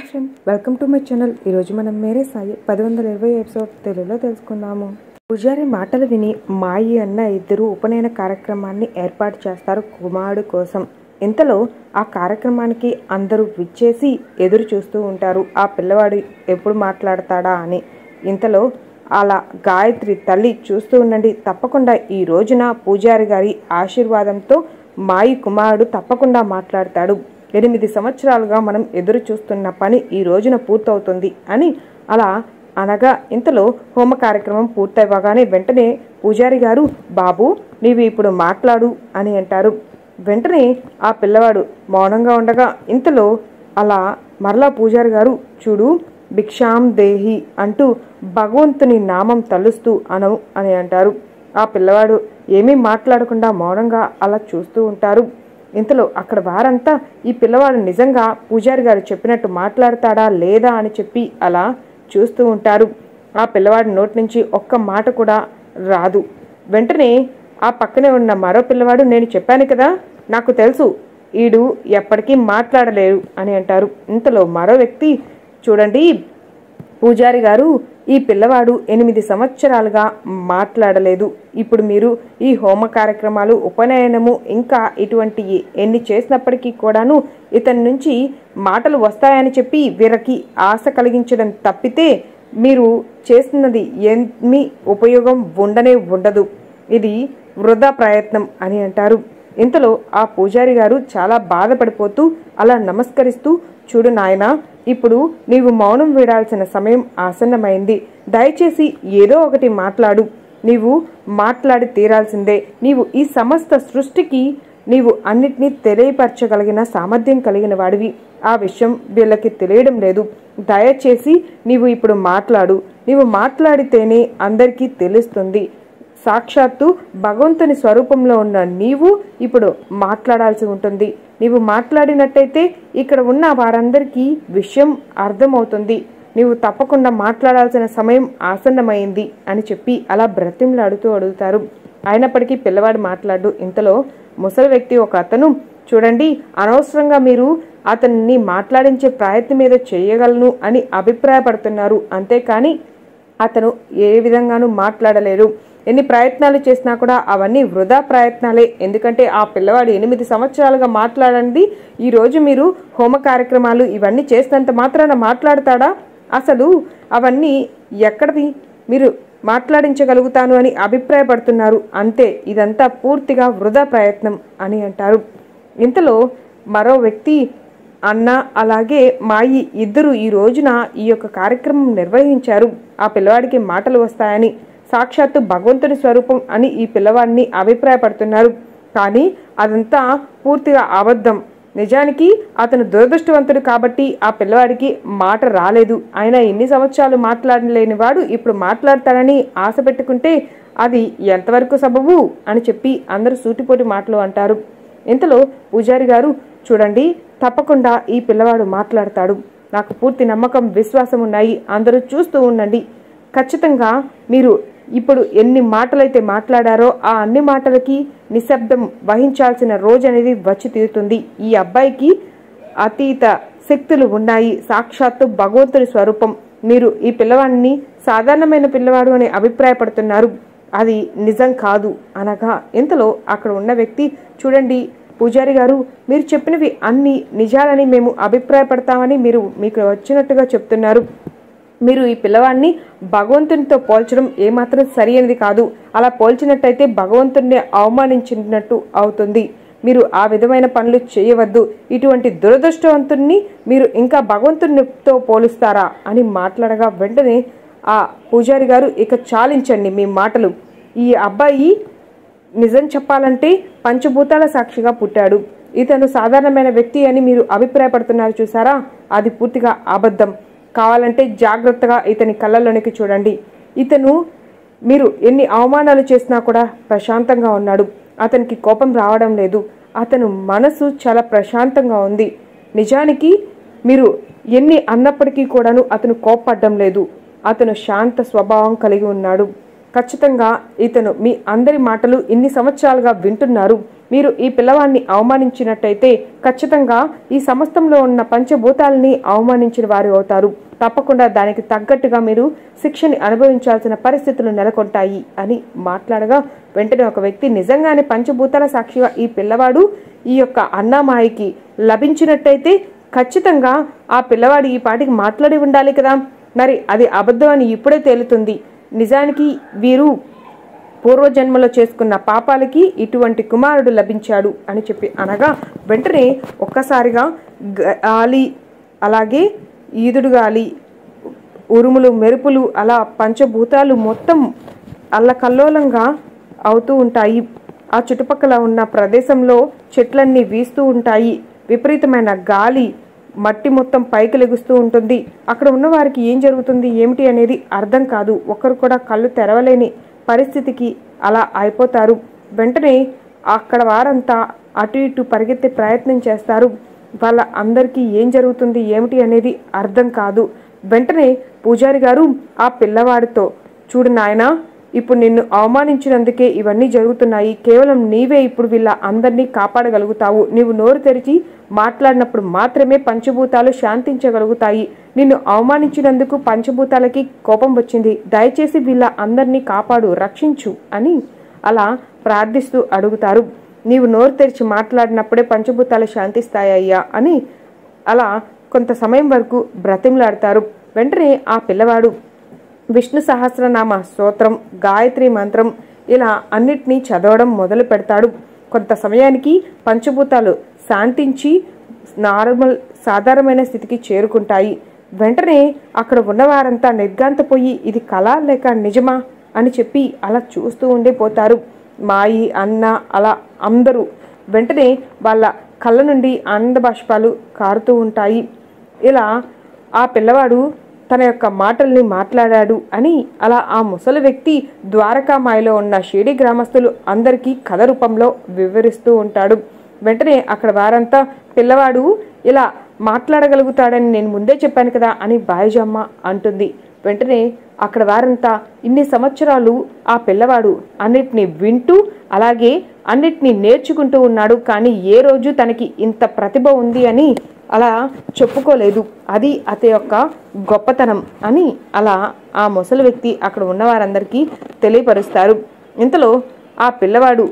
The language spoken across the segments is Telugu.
Friend, welcome to my channel. ఈరోజు మనం మేరే సాయి 1020 ఎపిసోడ్ తెలుగులో తెలుసుకుందాము. పూజారి మాటలు విని మాయి అన్న ఇద్దరు ఉపనయన కార్యక్రమాన్ని ఏర్పాటు చేస్తారు కుమారుడు కోసం. ఇంతలో ఆ కార్యక్రమానికి అందరూ విచ్చేసి ఎదురు చూస్తూ ఉంటారు, ఆ పిల్లవాడు ఎప్పుడు మాట్లాడతాడా అని. ఇంతలో అలా గాయత్రి తల్లి, చూస్తూ ఉండండి, తప్పకుండా ఈ రోజున పూజారి గారి ఆశీర్వాదంతో మాయి కుమారుడు తప్పకుండా మాట్లాడతాడు. 8 సంవత్సరాలుగా మనం ఎదురు చూస్తున్న పని ఈ రోజున పూర్తవుతుంది అని అలా అనగా, ఇంతలో హోమ కార్యక్రమం పూర్తయిగానే వెంటనే పూజారి గారు, బాబు నీవు ఇప్పుడు మాట్లాడు అని అంటారు. వెంటనే ఆ పిల్లవాడు మౌనంగా ఉండగా, ఇంతలో అలా మరలా పూజారి గారు, చూడు భిక్షాం దేహి అంటూ భగవంతుని నామం తలుస్తూ అనవు అని అంటారు. ఆ పిల్లవాడు ఏమీ మాట్లాడకుండా మౌనంగా అలా చూస్తూ ఉంటారు. ఇంతలో అక్కడ వారంతా ఈ పిల్లవాడు నిజంగా పూజారి గారు చెప్పినట్టు మాట్లాడతాడా లేదా అని చెప్పి అలా చూస్తూ ఉంటారు. ఆ పిల్లవాడి నోటి నుంచి ఒక్క మాట కూడా రాదు. వెంటనే ఆ పక్కనే ఉన్న మరో పిల్లవాడు, నేను చెప్పాను కదా, నాకు తెలుసు ఈడు ఎప్పటికీ మాట్లాడలేరు అని అంటారు. ఇంతలో మరో వ్యక్తి, చూడండి పూజారి గారు, ఈ పిల్లవాడు 8 సంవత్సరాలుగా మాట్లాడలేదు. ఇప్పుడు మీరు ఈ హోమ కార్యక్రమాలు, ఉపనయనము ఇంకా ఇటువంటి ఎన్ని చేసినప్పటికీ కూడాను ఇతని నుంచి మాటలు వస్తాయని చెప్పి వీరికి ఆశ కలిగించడం తప్పితే మీరు చేస్తున్నది ఏమీ ఉపయోగం ఉండదు. ఇది వృధా ప్రయత్నం అని అంటారు. ఇంతలో ఆ పూజారి గారు చాలా బాధపడిపోతూ అలా నమస్కరిస్తూ, చూడు నాయనా, ఇప్పుడు నీవు మౌనం వీడాల్సిన సమయం ఆసన్నమైంది. దయచేసి ఏదో ఒకటి మాట్లాడు. నీవు మాట్లాడి తీరాల్సిందే. నీవు ఈ సమస్త సృష్టికి నీవు అన్నిటినీ తెలియపరచగలిగిన సామర్థ్యం కలిగిన వాడివి. ఆ విషయం వీళ్ళకి తెలియడం లేదు. దయచేసి నీవు ఇప్పుడు మాట్లాడు. నీవు మాట్లాడితేనే అందరికీ తెలుస్తుంది. సాక్షాత్తు భగవంతుని స్వరూపంలో ఉన్న నీవు ఇప్పుడు మాట్లాడాల్సి ఉంటుంది. నీవు మాట్లాడినట్టయితే ఇక్కడ ఉన్న వారందరికీ విషయం అర్థమవుతుంది. నీవు తప్పకుండా మాట్లాడాల్సిన సమయం ఆసన్నమైంది అని చెప్పి అలా బ్రతిమలాడుతూ అడుగుతారు. అయినప్పటికీ పిల్లవాడు మాట్లాడు. ఇంతలో ముసలి వ్యక్తి ఒక అతను, చూడండి అనవసరంగా మీరు అతన్ని మాట్లాడించే ప్రయత్నం ఏదో చేయగలను అని అభిప్రాయపడుతున్నారు, అంతేకాని అతను ఏ విధంగానూ మాట్లాడలేరు. ఎన్ని ప్రయత్నాలు చేసినా కూడా అవన్నీ వృధా ప్రయత్నాలే. ఎందుకంటే ఆ పిల్లవాడు 8 సంవత్సరాలుగా మాట్లాడండి. ఈరోజు మీరు హోమ కార్యక్రమాలు ఇవన్నీ చేసినంత మాత్రాన మాట్లాడతాడా? అసలు అవన్నీ ఎక్కడిది మీరు మాట్లాడించగలుగుతాను అని అభిప్రాయపడుతున్నారు, అంతే. ఇదంతా పూర్తిగా వృధా ప్రయత్నం అని అంటారు. ఇంతలో మరో వ్యక్తి, అన్న అలాగే మాయి ఇద్దరు ఈ రోజున ఈ యొక్క కార్యక్రమం నిర్వహించారు. ఆ పిల్లవాడికి మాటలు వస్తాయని, సాక్షాత్తు భగవంతుని స్వరూపం అని ఈ పిల్లవాడిని అభిప్రాయపడుతున్నారు. కానీ అదంతా పూర్తిగా అబద్ధం. నిజానికి అతను దురదృష్టవంతుడు కాబట్టి ఆ పిల్లవాడికి మాట రాలేదు. ఆయన ఎన్ని సంవత్సరాలు మాట్లాడలేని వాడు ఇప్పుడు మాట్లాడతాడని ఆశ పెట్టుకుంటే అది ఎంతవరకు సబబు అని చెప్పి అందరూ సూటిపోటి మాటలు అంటారు. ఇంతలో పూజారి గారు, చూడండి తప్పకుండా ఈ పిల్లవాడు మాట్లాడతాడు. నాకు పూర్తి నమ్మకం, విశ్వాసం ఉన్నాయి. అందరూ చూస్తూ ఉండండి. ఖచ్చితంగా మీరు ఇప్పుడు ఎన్ని మాటలైతే మాట్లాడారో ఆ అన్ని మాటలకి నిశ్శబ్దం వహించాల్సిన రోజు అనేది వచ్చి తీరుతుంది. ఈ అబ్బాయికి అతీత శక్తులు ఉన్నాయి. సాక్షాత్తు భగవంతుని స్వరూపం. మీరు ఈ పిల్లవాడిని సాధారణమైన పిల్లవాడు అని అభిప్రాయపడుతున్నారు, అది నిజం కాదు అనగా, ఇంతలో అక్కడ ఉన్న వ్యక్తి, చూడండి పూజారి గారు, మీరు చెప్పినవి అన్ని నిజాలని మేము అభిప్రాయపడతామని మీరు మీకు వచ్చినట్టుగా చెప్తున్నారు. మీరు ఈ పిల్లవాడిని భగవంతునితో పోల్చడం ఏమాత్రం సరి అనేది కాదు. అలా పోల్చినట్టయితే భగవంతుడిని అవమానించినట్టు అవుతుంది. మీరు ఆ విధమైన పనులు చేయవద్దు. ఇటువంటి దురదృష్టవంతుణ్ణి మీరు ఇంకా భగవంతునితో పోలుస్తారా అని మాట్లాడగా, వెంటనే ఆ పూజారి గారు, ఇక చాలించండి మీ మాటలు. ఈ అబ్బాయి నిజం చెప్పాలంటే పంచభూతాల సాక్షిగా పుట్టాడు. ఇతను సాధారణమైన వ్యక్తి అని మీరు అభిప్రాయపడుతున్నారు చూసారా, అది పూర్తిగా అబద్ధం. కావాలంటే జాగ్రత్తగా ఇతని కళ్ళలోనికి చూడండి. ఇతను మీరు ఎన్ని అవమానాలు చేసినా కూడా ప్రశాంతంగా ఉన్నాడు. అతనికి కోపం రావడం లేదు. అతను మనసు చాలా ప్రశాంతంగా ఉంది. నిజానికి మీరు ఎన్ని అన్నప్పటికీ కూడాను అతను కోపపడడం లేదు. అతను శాంత స్వభావం కలిగి ఉన్నాడు. ఖచ్చితంగా ఇతను మీ అందరి మాటలు ఇన్ని సంవత్సరాలుగా వింటున్నారు. మీరు ఈ పిల్లవాడిని అవమానించినట్టయితే ఖచ్చితంగా ఈ సమస్తంలో ఉన్న పంచభూతాలని అవమానించిన వారు అవుతారు. తప్పకుండా దానికి తగ్గట్టుగా మీరు శిక్షని అనుభవించాల్సిన పరిస్థితులు నెలకొంటాయి అని మాట్లాడగా వెంటనే ఒక వ్యక్తి నిజంగానే పంచభూతాల సాక్షిగా ఈ పిల్లవాడు ఈ యొక్క అన్నామాయికి లభించినట్టయితే ఖచ్చితంగా ఆ పిల్లవాడు ఈ పాటికి మాట్లాడి ఉండాలి కదా, మరి అది అబద్ధం అని ఇప్పుడే తేలుతుంది. నిజానికి వీరు పూర్వజన్మలో చేసుకున్న పాపాలకి ఇటువంటి కుమారుడు లభించాడు అని చెప్పి అనగా వెంటనే ఒక్కసారిగా గాలి, అలాగే ఈదుడు గాలి, ఉరుములు, మెరుపులు, అలా పంచభూతాలు మొత్తం అల్లకల్లోలంగా అవుతూ ఉంటాయి. ఆ చుట్టుపక్కల ఉన్న ప్రదేశంలో చెట్లన్నీ వీస్తూ ఉంటాయి. విపరీతమైన గాలి, మట్టి మొత్తం పైకి లెగుస్తూ ఉంటుంది. అక్కడ ఉన్న వారికి ఏం జరుగుతుంది ఏమిటి అనేది అర్థం కాదు. ఒకరు కూడా కళ్ళు తెరవలేని పరిస్థితికి అలా అయిపోతారు. వెంటనే అక్కడ వారంతా అటు ఇటు పరిగెత్తే ప్రయత్నం చేస్తారు. వాళ్ళ అందరికీ ఏం జరుగుతుంది ఏమిటి అనేది అర్థం కాదు. వెంటనే పూజారి గారు ఆ పిల్లవాడితో, చూడు నాయనా, ఇప్పుడు నిన్ను అవమానించినందుకే ఇవన్నీ జరుగుతున్నాయి. కేవలం నీవే ఇప్పుడు వీళ్ళ అందరినీ కాపాడగలుగుతావు. నీవు నోరు తెరిచి మాట్లాడినప్పుడు మాత్రమే పంచభూతాలు శాంతించగలుగుతాయి. నిన్ను అవమానించినందుకు పంచభూతాలకి కోపం వచ్చింది. దయచేసి వీళ్ళ అందరినీ కాపాడు, రక్షించు అని అలా ప్రార్థిస్తూ అడుగుతారు. నీవు నోరు తెరిచి మాట్లాడినప్పుడే పంచభూతాలు శాంతిస్తాయ్యా అని అలా కొంత సమయం వరకు బ్రతిమలాడతారు. వెంటనే ఆ పిల్లవాడు విష్ణు సహస్రనామ స్తోత్రం, గాయత్రి మంత్రం ఇలా అన్నిటినీ చదవడం మొదలు పెడతాడు. కొంత సమయానికి పంచభూతాలు శాంతించి సాధారణమైన స్థితికి చేరుకుంటాయి. వెంటనే అక్కడ ఉన్నవారంతా నిర్ఘాంతపోయి ఇది కళ లేక నిజమా అని చెప్పి అలా చూస్తూ ఉండిపోతారు. మాయి, అన్న, అలా అందరూ వెంటనే వాళ్ళ కళ్ళ నుండి ఆనంద బాష్పాలు కారుతూ ఉంటాయి. ఇలా ఆ పిల్లవాడు తన యొక్క మాటల్ని మాట్లాడాడు అని అలా ఆ ముసలి వ్యక్తి ద్వారకామాయిలో ఉన్న షిరిడి గ్రామస్తులు అందరికీ కథ రూపంలో వివరిస్తూ ఉంటాడు. వెంటనే అక్కడ వారంతా పిల్లవాడు ఇలా మాట్లాడగలుగుతాడని నేను ముందే చెప్పాను కదా అని బాయిజమ్మ అంటుంది. వెంటనే అక్కడ వారంతా ఇన్ని సంవత్సరాలు ఆ పిల్లవాడు అన్నిటినీ వింటూ అలాగే అన్నిటినీ నేర్చుకుంటూ ఉన్నాడు, కానీ ఏ రోజు తనకి ఇంత ప్రతిభ ఉంది అని అలా చెప్పుకోలేదు. అది అతని యొక్క గొప్పతనం అని అలా ఆ ముసలి వ్యక్తి అక్కడ ఉన్న వారందరికీ తెలియపరుస్తారు. ఇంతలో ఆ పిల్లవాడు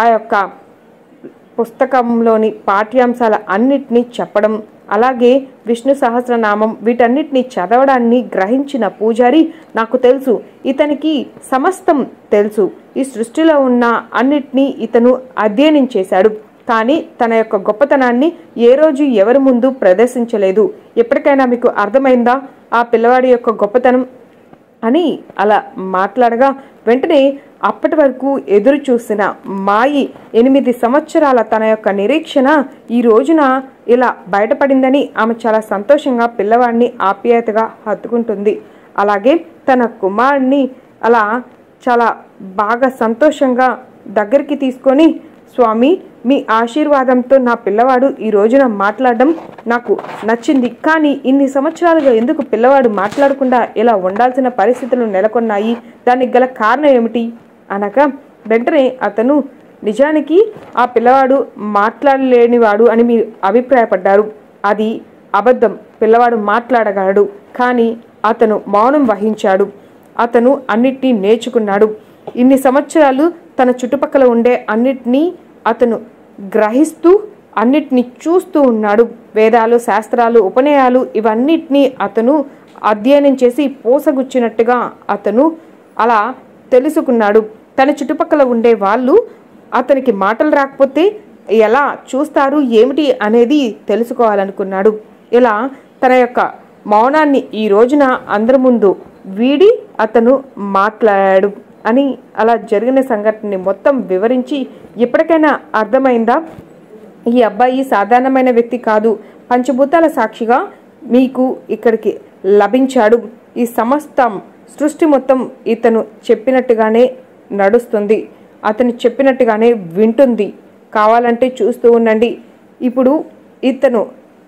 ఆ యొక్క పుస్తకంలోని పాఠ్యాంశాల అన్నిటినీ చెప్పడం, అలాగే విష్ణు సహస్రనామం వీటన్నిటిని చదవడాన్ని గ్రహించిన పూజారి, నాకు తెలుసు ఇతనికి సమస్తం తెలుసు, ఈ సృష్టిలో ఉన్న అన్నిటినీ ఇతను అధ్యయనం చేశాడు, కానీ తన యొక్క గొప్పతనాన్ని ఏ రోజు ఎవరి ముందు ప్రదర్శించలేదు. ఎప్పటికైనా మీకు అర్థమైందా ఆ పిల్లవాడి యొక్క గొప్పతనం అని అలా మాట్లాడగా వెంటనే అప్పటి వరకు ఎదురు చూసిన మాయి 8 సంవత్సరాల తన యొక్క నిరీక్షణ ఈ రోజున ఇలా బయటపడిందని ఆమె చాలా సంతోషంగా పిల్లవాడిని ఆప్యాయతగా హత్తుకుంటుంది. అలాగే తన కుమారుడిని అలా చాలా బాగా సంతోషంగా దగ్గరికి తీసుకొని, స్వామి మీ ఆశీర్వాదంతో నా పిల్లవాడు ఈ రోజున మాట్లాడడం నాకు నచ్చింది, కానీ ఇన్ని సంవత్సరాలుగా ఎందుకు పిల్లవాడు మాట్లాడకుండా ఇలా ఉండాల్సిన పరిస్థితులు నెలకొన్నాయి, దానికి గల కారణం ఏమిటి అనగా వెంటనే అతను, నిజానికి ఆ పిల్లవాడు మాట్లాడలేనివాడు అని మీరు అభిప్రాయపడ్డారు, అది అబద్ధం. పిల్లవాడు మాట్లాడగలడు, కానీ అతను మౌనం వహించాడు. అతను అన్నిటినీ నేర్చుకున్నాడు. ఇన్ని సంవత్సరాలు తన చుట్టుపక్కల ఉండే అన్నిటినీ అతను గ్రహిస్తూ అన్నిటినీ చూస్తూ ఉన్నాడు. వేదాలు, శాస్త్రాలు, ఉపనయాలు ఇవన్నిటినీ అతను అధ్యయనం చేసి పోసగుచ్చినట్టుగా అతను అలా తెలుసుకున్నాడు. తన చుట్టుపక్కల ఉండే వాళ్ళు అతనికి మాటలు రాకపోతే ఎలా చూస్తారు ఏమిటి అనేది తెలుసుకోవాలనుకున్నాడు. ఇలా తన యొక్క మౌనాన్ని ఈ రోజున అందరి ముందు వీడి అతను మాట్లాడాడు అని అలా జరిగిన సంఘటనని మొత్తం వివరించి, ఎప్పటికైనా అర్థమైందా ఈ అబ్బాయి సాధారణమైన వ్యక్తి కాదు, పంచభూతాల సాక్షిగా మీకు ఇక్కడికి లభించాడు, ఈ సమస్తం సృష్టి మొత్తం ఇతను చెప్పినట్టుగానే నడుస్తుంది, అతను చెప్పినట్టుగానే వింటుంది, కావాలంటే చూస్తూ ఉండండి. ఇప్పుడు ఇతను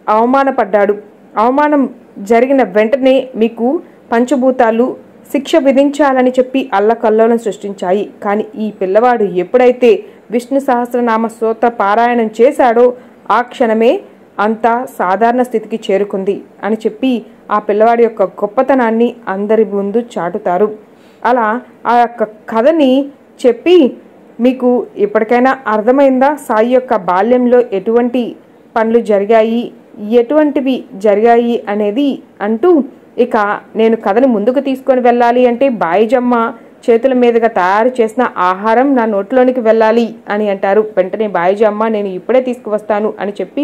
అవమానపడ్డాడు, అవమానం జరిగిన వెంటనే మీకు పంచభూతాలు శిక్ష విధించాలని చెప్పి అల్లకల్లోలం సృష్టించాయి. కానీ ఈ పిల్లవాడు ఎప్పుడైతే విష్ణు సహస్రనామ స్తోత్ర పారాయణం చేశాడో ఆ క్షణమే అంతా సాధారణ స్థితికి చేరుకుంది అని చెప్పి ఆ పిల్లవాడి యొక్క గొప్పతనాన్ని అందరి ముందు చాటుతారు. అలా ఆ యొక్క కథని చెప్పి మీకు ఇప్పటికైనా అర్థమైందా సాయి యొక్క బాల్యంలో ఎటువంటి పనులు జరిగాయి, ఎటువంటివి జరిగాయి అనేది అంటూ, ఇక నేను కథని ముందుకు తీసుకొని వెళ్ళాలి అంటే బాయిజమ్మ చేతుల మీదుగా తయారు చేసిన ఆహారం నా నోట్లోనికి వెళ్ళాలి అని అంటారు. వెంటనే బాయిజమ్మ నేను ఇప్పుడే తీసుకువస్తాను అని చెప్పి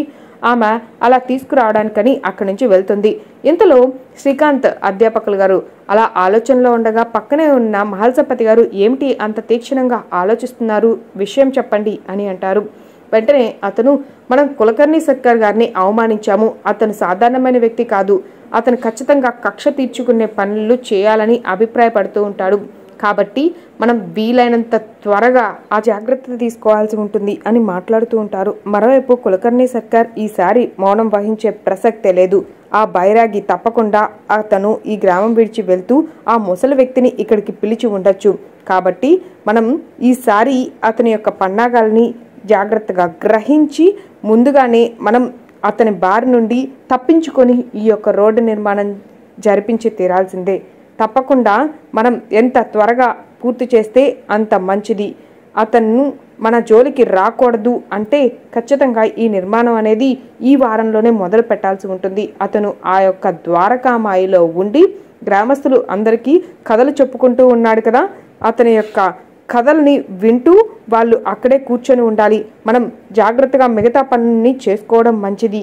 ఆమె అలా తీసుకురావడానికని అక్కడి నుంచి వెళ్తుంది. ఇంతలో శ్రీకాంత్ అధ్యాపకులు గారు అలా ఆలోచనలో ఉండగా పక్కనే ఉన్న మహల్సపతి గారు ఏమిటి అంత తీక్షణంగా ఆలోచిస్తున్నారు, విషయం చెప్పండి అని అంటారు. వెంటనే అతను మనం కులకర్ణి సర్కార్ గారిని అవమానించాము, అతను సాధారణమైన వ్యక్తి కాదు, అతను ఖచ్చితంగా కక్ష తీర్చుకునే పనులు చేయాలని అభిప్రాయపడుతూ ఉంటాడు, కాబట్టి మనం వీలైనంత త్వరగా ఆ జాగ్రత్త తీసుకోవాల్సి ఉంటుంది అని మాట్లాడుతూ ఉంటారు. మరోవైపు కులకర్ణి సర్కార్ ఈసారి మౌనం వహించే ప్రసక్తే లేదు. ఆ బైరాగి తప్పకుండా అతను ఈ గ్రామం విడిచి వెళ్తూ ఆ ముసలి వ్యక్తిని ఇక్కడికి పిలిచి ఉండొచ్చు, కాబట్టి మనం ఈసారి అతని యొక్క పన్నాగాల్ని జాగ్రత్తగా గ్రహించి ముందుగానే మనం అతని బారి నుండి తప్పించుకొని ఈ యొక్క రోడ్డు నిర్మాణం జరిపించి తీరాల్సిందే. తప్పకుండా మనం ఎంత త్వరగా పూర్తి చేస్తే అంత మంచిది. అతను మన జోలికి రాకూడదు అంటే ఖచ్చితంగా ఈ నిర్మాణం అనేది ఈ వారంలోనే మొదలు పెట్టాల్సి ఉంటుంది. అతను ఆ యొక్క ద్వారకామాయిలో ఉండి గ్రామస్తులు అందరికీ కథలు చెప్పుకుంటూ ఉన్నాడు కదా, అతని యొక్క కథల్ని వింటూ వాళ్ళు అక్కడే కూర్చొని ఉండాలి. మనం జాగ్రత్తగా మిగతా పనుల్ని చేసుకోవడం మంచిది.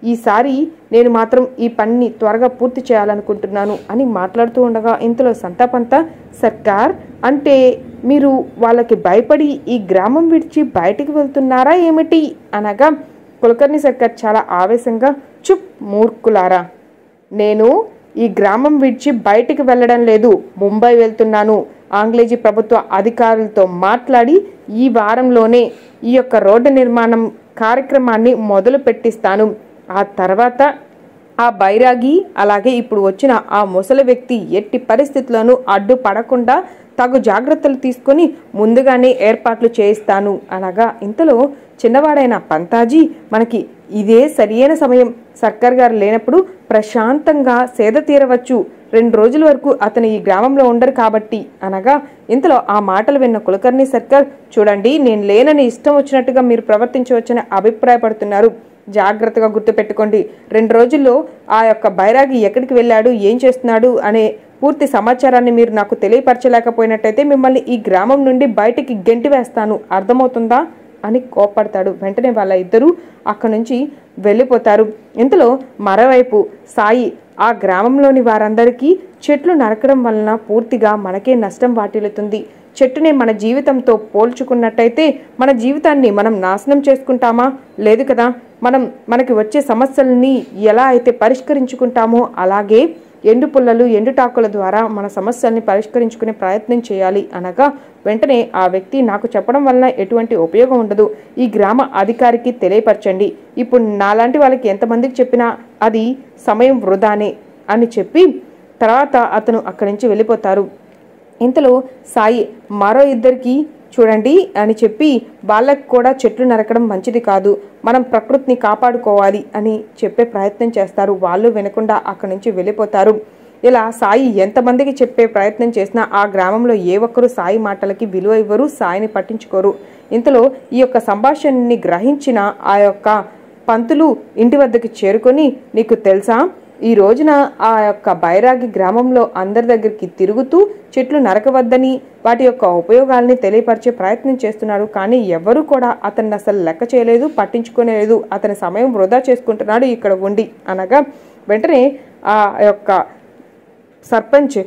ఈసారి నేను మాత్రం ఈ పనిని త్వరగా పూర్తి చేయాలనుకుంటున్నాను అని మాట్లాడుతూ ఉండగా ఇంతలో సంతాపంతా సర్కార్ అంటే మీరు వాళ్ళకి భయపడి ఈ గ్రామం విడిచి బయటికి వెళ్తున్నారా ఏమిటి అనగా కులకర్ణి సర్కార్ చాలా ఆవేశంగా చుప్ మూర్ఖులారా, నేను ఈ గ్రామం విడిచి బయటికి వెళ్ళడం లేదు, ముంబై వెళ్తున్నాను. ఆంగ్లేజీ ప్రభుత్వ అధికారులతో మాట్లాడి ఈ వారంలోనే ఈ యొక్క రోడ్డు నిర్మాణం కార్యక్రమాన్ని మొదలు పెట్టిస్తాను. ఆ తర్వాత ఆ బైరాగి అలాగే ఇప్పుడు వచ్చిన ఆ ముసలి వ్యక్తి ఎట్టి పరిస్థితుల్లోనూ అడ్డుపడకుండా తగు జాగ్రత్తలు తీసుకొని ముందుగానే ఏర్పాట్లు చేయిస్తాను అనగా ఇంతలో చిన్నవాడైన పంతాజీ మనకి ఇదే సరియైన సమయం, సర్కార్ గారు లేనప్పుడు ప్రశాంతంగా సేద తీరవచ్చు, 2 రోజుల వరకు అతను ఈ గ్రామంలో ఉండరు కాబట్టి అనగా ఇంతలో ఆ మాటలు విన్న కులకర్ణి సర్కార్ చూడండి నేను లేనని ఇష్టం వచ్చినట్టుగా మీరు ప్రవర్తించవచ్చని అభిప్రాయపడుతున్నారు, జాగ్రత్తగా గుర్తుపెట్టుకోండి, 2 రోజుల్లో ఆ యొక్క బైరాగి ఎక్కడికి వెళ్ళాడు, ఏం చేస్తున్నాడు అనే పూర్తి సమాచారాన్ని మీరు నాకు తెలియపరచలేకపోయినట్టయితే మిమ్మల్ని ఈ గ్రామం నుండి బయటికి గెంటి వేస్తాను, అర్థమవుతుందా అని కోపడతాడు. వెంటనే వాళ్ళ ఇద్దరూ అక్కడి నుంచి వెళ్ళిపోతారు. ఇంతలో మరోవైపు సాయి ఆ గ్రామంలోని వారందరికీ చెట్లు నరకడం వలన పూర్తిగా మనకే నష్టం వాటిల్లుతుంది, చెట్టునే మన జీవితంతో పోల్చుకున్నట్టయితే మన జీవితాన్ని మనం నాశనం చేసుకుంటామా, లేదు కదా, మనకి వచ్చే సమస్యల్ని ఎలా అయితే పరిష్కరించుకుంటామో అలాగే ఎండు పుల్లలు ఎండుటాకుల ద్వారా మన సమస్యల్ని పరిష్కరించుకునే ప్రయత్నం చేయాలి అనగా వెంటనే ఆ వ్యక్తి నాకు చెప్పడం వలన ఎటువంటి ఉపయోగం ఉండదు, ఈ గ్రామ అధికారికి తెలియపరచండి, ఇప్పుడు నాలాంటి వాళ్ళకి ఎంతమందికి చెప్పినా అది సమయం వృధానే అని చెప్పి తర్వాత అతను అక్కడి నుంచి వెళ్ళిపోతారు. ఇంతలో సాయి మరో ఇద్దరికి చూడండి అని చెప్పి వాళ్ళకు కూడా చెట్లు నరకడం మంచిది కాదు, మనం ప్రకృతిని కాపాడుకోవాలి అని చెప్పే ప్రయత్నం చేస్తారు. వాళ్ళు వినకుండా అక్కడి నుంచి వెళ్ళిపోతారు. ఇలా సాయి ఎంతమందికి చెప్పే ప్రయత్నం చేసినా ఆ గ్రామంలో ఏ ఒక్కరు సాయి మాటలకి విలువ ఇవ్వరు, సాయిని పట్టించుకోరు. ఇంతలో ఈ యొక్క సంభాషణని గ్రహించిన ఆ యొక్క పంతులు ఇంటి వద్దకు చేరుకొని నీకు తెలుసా ఈ రోజున ఆ యొక్క బైరాగి గ్రామంలో అందరి దగ్గరికి తిరుగుతూ చెట్లు నరకవద్దని వాటి యొక్క ఉపయోగాల్ని తెలియపరిచే ప్రయత్నం చేస్తున్నాడు, కానీ ఎవరు కూడా అతన్ని అసలు లెక్క చేయలేదు, పట్టించుకోలేదు, అతని సమయం వృధా చేసుకుంటున్నాడు ఇక్కడ ఉండి అనగా వెంటనే ఆ యొక్క సర్పంచ్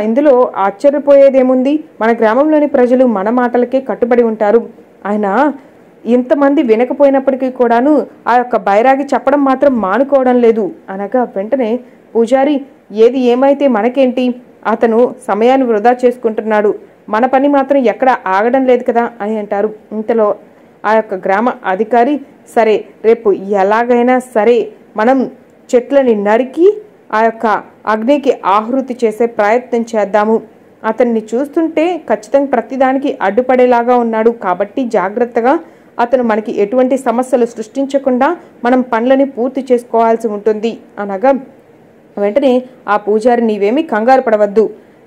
ఇందులో ఆశ్చర్యపోయేదేముంది, మన గ్రామంలోని ప్రజలు మన మాటలకే కట్టుబడి ఉంటారు, ఆయన ఇంతమంది వినకపోయినప్పటికీ కూడాను ఆ యొక్క బైరాగి చెప్పడం మాత్రం మానుకోవడం లేదు అనగా వెంటనే పూజారి ఏది ఏమైతే మనకేంటి, అతను సమయాన్ని వృధా చేసుకుంటున్నాడు, మన పని మాత్రం ఎక్కడ ఆగడం లేదు కదా అని అంటారు. ఇంతలో ఆ యొక్క గ్రామ అధికారి సరే రేపు ఎలాగైనా సరే మనం చెట్లని నరికి ఆ యొక్క అగ్నికి ఆహుతి చేసే ప్రయత్నం చేద్దాము అతన్ని చూస్తుంటే ఖచ్చితంగా ప్రతిదానికి అడ్డుపడేలాగా ఉన్నాడు, కాబట్టి జాగ్రత్తగా అతను మనకి ఎటువంటి సమస్యలు సృష్టించకుండా మనం పనులని పూర్తి చేసుకోవాల్సి ఉంటుంది అనగా వెంటనే ఆ పూజారి, నీవేమీ కంగారు పడవద్దు,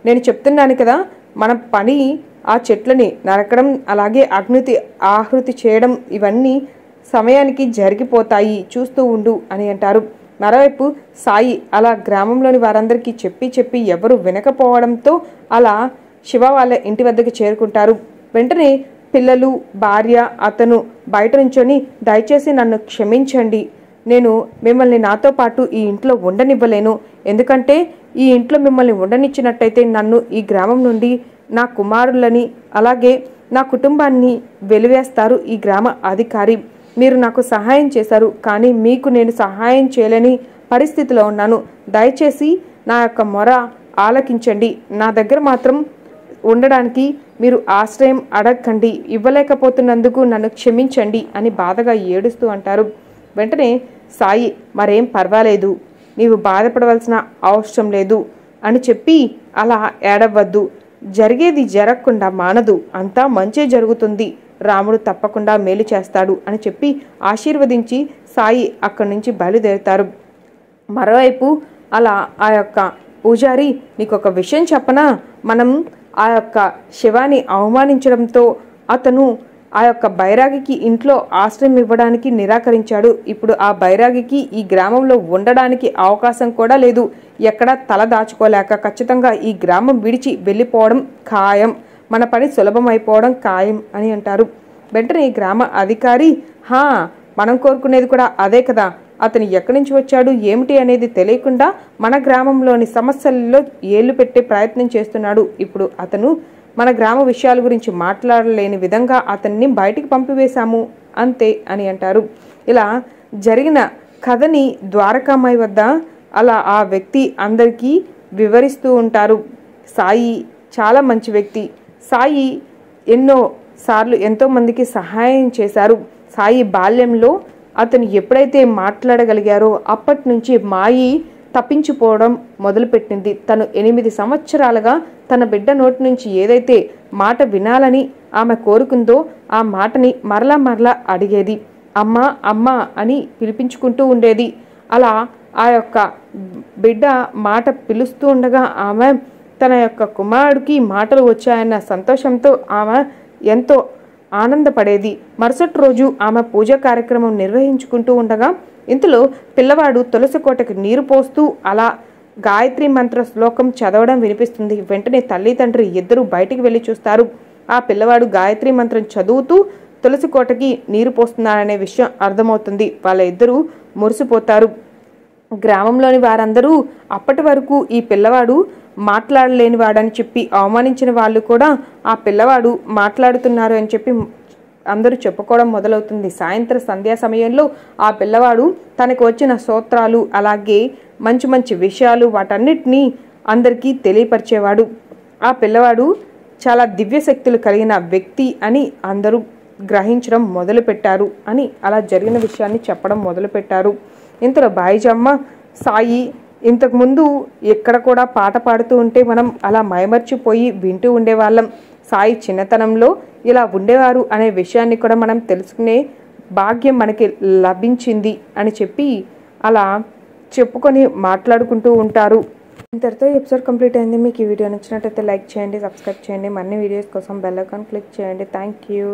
నేను చెప్తున్నాను కదా, మన పని ఆ చెట్లని నరకడం అలాగే ఆహృతి చేయడం ఇవన్నీ సమయానికి జరిగిపోతాయి, చూస్తూ ఉండు అని అంటారు. మరోవైపు సాయి అలా గ్రామంలోని వారందరికీ చెప్పి ఎవరు వినకపోవడంతో అలా శివ వాళ్ళ ఇంటి వద్దకు చేరుకుంటారు. వెంటనే పిల్లలు, భార్య, అతను బయట నుంచొని, దయచేసి నన్ను క్షమించండి, నేను మిమ్మల్ని నాతో పాటు ఈ ఇంట్లో ఉండనివ్వలేను, ఎందుకంటే ఈ ఇంట్లో మిమ్మల్ని ఉండనిచ్చినట్టయితే నన్ను ఈ గ్రామం నుండి, నా కుమారులని అలాగే నా కుటుంబాన్ని వెలివేస్తారు ఈ గ్రామ అధికారి. మీరు నాకు సహాయం చేశారు, కానీ మీకు నేను సహాయం చేయలేని పరిస్థితిలో ఉన్నాను, దయచేసి నా యొక్క మొర ఆలకించండి, నా దగ్గర మాత్రం ఉండడానికి మీరు ఆశ్రయం అడగకండి, ఇవ్వలేకపోతున్నందుకు నన్ను క్షమించండి అని బాధగా ఏడుస్తూ అంటారు. వెంటనే సాయి, మరేం పర్వాలేదు, నీవు బాధపడవలసిన అవసరం లేదు అని చెప్పి, అలా ఏడవద్దు, జరిగేది జరగకుండా మానదు, అంతా మంచే జరుగుతుంది, రాముడు తప్పకుండా మేలు చేస్తాడు అని చెప్పి ఆశీర్వదించి సాయి అక్కడి నుంచి బయలుదేరుతారు. మరోవైపు అలా ఆ యొక్క పూజారి, నీకు ఒక విషయం చెప్పనా, మనం ఆ యొక్క శివాని అవమానించడంతో అతను ఆ యొక్క బైరాగికి ఇంట్లో ఆశ్రయం ఇవ్వడానికి నిరాకరించాడు. ఇప్పుడు ఆ బైరాగికి ఈ గ్రామంలో ఉండడానికి అవకాశం కూడా లేదు, ఎక్కడా తల దాచుకోలేక ఖచ్చితంగా ఈ గ్రామం విడిచి వెళ్ళిపోవడం ఖాయం, మన పని సులభమైపోవడం ఖాయం అని అంటారు. వెంటనే ఈ గ్రామ అధికారి, మనం కోరుకునేది కూడా అదే కదా, అతను ఎక్కడి నుంచి వచ్చాడు ఏమిటి అనేది తెలియకుండా మన గ్రామంలోని సమస్యల్లో ఏళ్లు పెట్టే ప్రయత్నం చేస్తున్నాడు, ఇప్పుడు అతను మన గ్రామ విషయాల గురించి మాట్లాడలేని విధంగా అతన్ని బయటికి పంపివేశాము అంతే అని అంటారు. ఇలా జరిగిన కథని ద్వారకామాయి వద్ద అలా ఆ వ్యక్తి అందరికీ వివరిస్తూ ఉంటారు. సాయి చాలా మంచి వ్యక్తి, సాయి ఎన్నో సార్లు ఎంతోమందికి సహాయం చేశారు. సాయి బాల్యంలో అతను ఎప్పుడైతే మాట్లాడగలిగారో అప్పటి నుంచి మాయి తప్పించిపోవడం మొదలుపెట్టింది. తను 8 సంవత్సరాలుగా తన బిడ్డ నోటి నుంచి ఏదైతే మాట వినాలని ఆమె కోరుకుందో ఆ మాటని మరలా అడిగేది, అమ్మా అమ్మా అని పిలిపించుకుంటూ ఉండేది. అలా ఆ యొక్క బిడ్డ మాట పిలుస్తూ ఉండగా ఆమె తన యొక్క కుమారుడికి మాటలు వచ్చాయన్న సంతోషంతో ఆమె ఎంతో ఆనందపడేది. మరుసటి రోజు ఆమె పూజా కార్యక్రమం నిర్వహించుకుంటూ ఉండగా ఇంతలో పిల్లవాడు తులసి కోటకి నీరు పోస్తూ అలా గాయత్రి మంత్ర శ్లోకం చదవడం వినిపిస్తుంది. వెంటనే తల్లి తండ్రి ఇద్దరు బయటికి వెళ్ళి చూస్తారు. ఆ పిల్లవాడు గాయత్రి మంత్రం చదువుతూ తులసి కోటకి నీరు పోస్తున్నాడనే విషయం అర్థమవుతుంది. వాళ్ళ ఇద్దరూ మురిసిపోతారు. గ్రామంలోని వారందరూ అప్పటి వరకు ఈ పిల్లవాడు మాట్లాడలేని వాడని చెప్పి అవమానించిన వాళ్ళు కూడా ఆ పిల్లవాడు మాట్లాడుతున్నారు అని చెప్పి అందరూ చెప్పుకోవడం మొదలవుతుంది. సాయంత్రం సంధ్యా సమయంలో ఆ పిల్లవాడు తనకు వచ్చిన స్తోత్రాలు అలాగే మంచి విషయాలు వాటన్నిటినీ అందరికీ తెలియపరిచేవాడు. ఆ పిల్లవాడు చాలా దివ్యశక్తులు కలిగిన వ్యక్తి అని అందరూ గ్రహించడం మొదలుపెట్టారు అని అలా జరిగిన విషయాన్ని చెప్పడం మొదలుపెట్టారు. ఇంతలో బాయిజమ్మ, సాయి ఇంతకుముందు ఎక్కడ కూడా పాట పాడుతూ ఉంటే మనం అలా మైమర్చిపోయి వింటూ ఉండేవాళ్ళం, సాయి చిన్నతనంలో ఇలా ఉండేవారు అనే విషయాన్ని కూడా మనం తెలుసుకునే భాగ్యం మనకి లభించింది అని చెప్పి అలా చెప్పుకొని మాట్లాడుకుంటూ ఉంటారు. ఇంతటితో ఎపిసోడ్ కంప్లీట్ అయింది. మీకు ఈ వీడియో నచ్చినట్టయితే లైక్ చేయండి, సబ్స్క్రైబ్ చేయండి. మరిన్ని వీడియోస్ కోసం బెల్ ఐకాన్ క్లిక్ చేయండి. Thank you.